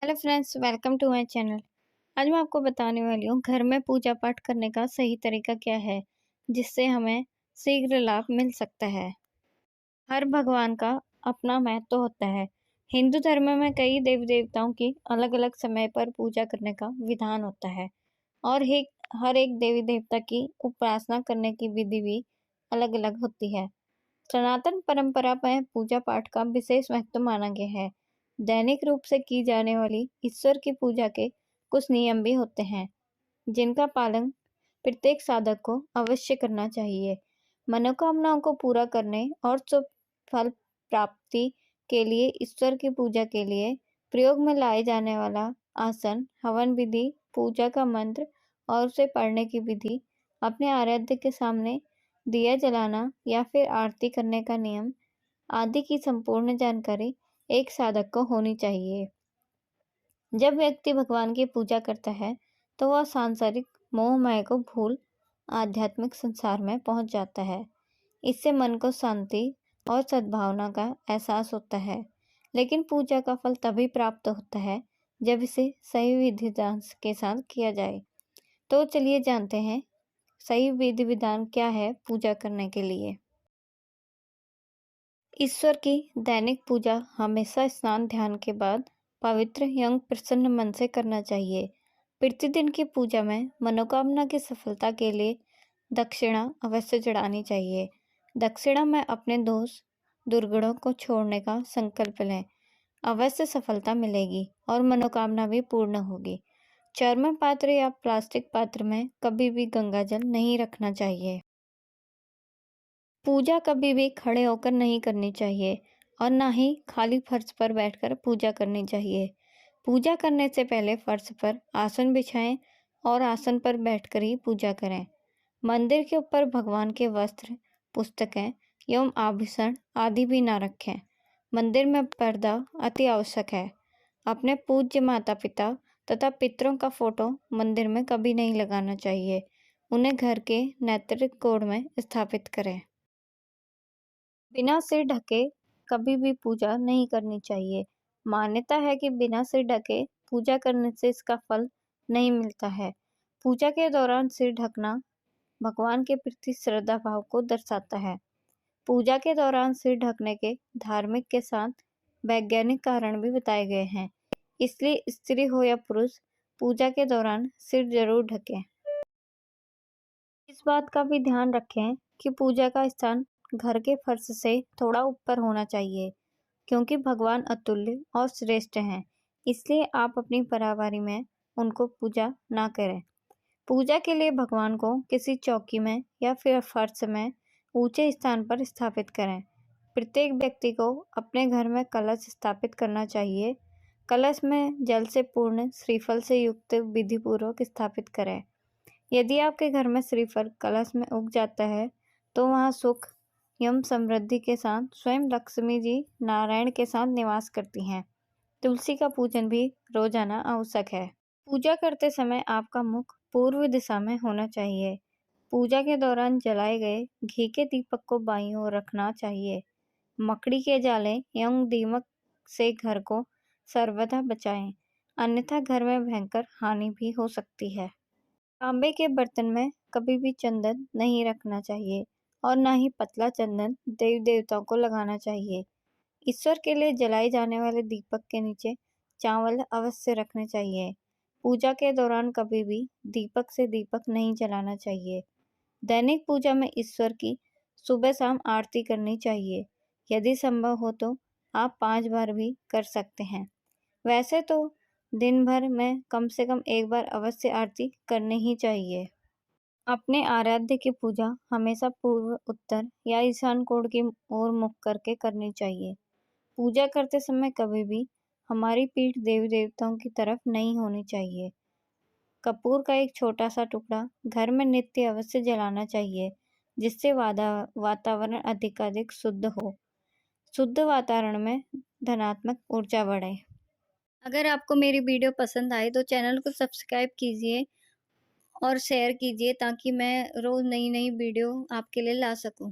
Hello friends, welcome to my channel. आज मैं आपको बताने वाली हूँ घर में पूजा पाठ करने का सही तरीका क्या है जिससे हमें शीघ्र लाभ मिल सकता है। हर भगवान का अपना महत्व होता है। हिंदू धर्म में कई देवी देवताओं की अलग अलग समय पर पूजा करने का विधान होता है और हर एक देवी देवता की उपासना करने की विधि भी अलग अलग होती है। सनातन परंपरा में पूजा पाठ का विशेष महत्व माना गया है। दैनिक रूप से की जाने वाली ईश्वर की पूजा के कुछ नियम भी होते हैं जिनका पालन प्रत्येक साधक को अवश्य करना चाहिए। मनोकामनाओं को पूरा करने और शुभ फल प्राप्ति के लिए ईश्वर की पूजा के लिए प्रयोग में लाए जाने वाला आसन, हवन विधि, पूजा का मंत्र और उसे पढ़ने की विधि, अपने आराध्य के सामने दिया जलाना या फिर आरती करने का नियम आदि की संपूर्ण जानकारी एक साधक को होनी चाहिए। जब व्यक्ति भगवान की पूजा करता है तो वह सांसारिक मोह माया को भूल आध्यात्मिक संसार में पहुंच जाता है। इससे मन को शांति और सद्भावना का एहसास होता है। लेकिन पूजा का फल तभी प्राप्त होता है जब इसे सही विधि विधान के साथ किया जाए। तो चलिए जानते हैं सही विधि विधान क्या है पूजा करने के लिए। ईश्वर की दैनिक पूजा हमेशा स्नान ध्यान के बाद पवित्र एवं प्रसन्न मन से करना चाहिए। प्रतिदिन की पूजा में मनोकामना की सफलता के लिए दक्षिणा अवश्य चढ़ानी चाहिए। दक्षिणा में अपने दोष दुर्गुणों को छोड़ने का संकल्प लें, अवश्य सफलता मिलेगी और मनोकामना भी पूर्ण होगी। चर्म पात्र या प्लास्टिक पात्र में कभी भी गंगा जल नहीं रखना चाहिए। पूजा कभी भी खड़े होकर नहीं करनी चाहिए और ना ही खाली फर्श पर बैठकर पूजा करनी चाहिए। पूजा करने से पहले फर्श पर आसन बिछाएं और आसन पर बैठकर ही पूजा करें। मंदिर के ऊपर भगवान के वस्त्र, पुस्तकें एवं आभूषण आदि भी ना रखें। मंदिर में पर्दा अति आवश्यक है। अपने पूज्य माता पिता तथा पितरों का फोटो मंदिर में कभी नहीं लगाना चाहिए। उन्हें घर के नैतिक कोड में स्थापित करें। बिना सिर ढके कभी भी पूजा नहीं करनी चाहिए। मान्यता है कि बिना सिर ढके पूजा करने से इसका फल नहीं मिलता है। पूजा के दौरान सिर ढकना भगवान के प्रति श्रद्धा भाव को दर्शाता है। पूजा के दौरान सिर ढकने के धार्मिक के साथ वैज्ञानिक कारण भी बताए गए हैं। इसलिए स्त्री हो या पुरुष पूजा के दौरान सिर जरूर ढकें। इस बात का भी ध्यान रखें कि पूजा का स्थान घर के फर्श से थोड़ा ऊपर होना चाहिए, क्योंकि भगवान अतुल्य और श्रेष्ठ हैं। इसलिए आप अपनी बराबरी में उनको पूजा ना करें। पूजा के लिए भगवान को किसी चौकी में या फिर फर्श में ऊंचे स्थान पर स्थापित करें। प्रत्येक व्यक्ति को अपने घर में कलश स्थापित करना चाहिए। कलश में जल से पूर्ण श्रीफल से युक्त विधि पूर्वक स्थापित करें। यदि आपके घर में श्रीफल कलश में उग जाता है तो वहाँ सुख एवं समृद्धि के साथ स्वयं लक्ष्मी जी नारायण के साथ निवास करती हैं। तुलसी का पूजन भी रोजाना आवश्यक है। पूजा करते समय आपका मुख पूर्व दिशा में होना चाहिए। पूजा के दौरान जलाए गए घी के दीपक को बाईं ओर रखना चाहिए। मकड़ी के जाले एवं दीमक से घर को सर्वदा बचाएं, अन्यथा घर में भयंकर हानि भी हो सकती है। तांबे के बर्तन में कभी भी चंदन नहीं रखना चाहिए और ना ही पतला चंदन देवी देवताओं को लगाना चाहिए। ईश्वर के लिए जलाए जाने वाले दीपक के नीचे चावल अवश्य रखने चाहिए। पूजा के दौरान कभी भी दीपक से दीपक नहीं जलाना चाहिए। दैनिक पूजा में ईश्वर की सुबह शाम आरती करनी चाहिए। यदि संभव हो तो आप 5 बार भी कर सकते हैं। वैसे तो दिन भर में कम से कम एक बार अवश्य आरती करनी ही चाहिए। अपने आराध्य की पूजा हमेशा पूर्व, उत्तर या ईशान कोण की ओर मुख करके करनी चाहिए। पूजा करते समय कभी भी हमारी पीठ देवी देवताओं की तरफ नहीं होनी चाहिए। कपूर का एक छोटा सा टुकड़ा घर में नित्य अवश्य जलाना चाहिए, जिससे वातावरण अधिकाधिक शुद्ध हो। शुद्ध वातावरण में धनात्मक ऊर्जा बढ़े। अगर आपको मेरी वीडियो पसंद आए तो चैनल को सब्सक्राइब कीजिए और शेयर कीजिए ताकि मैं रोज़ नई नई वीडियो आपके लिए ला सकूं।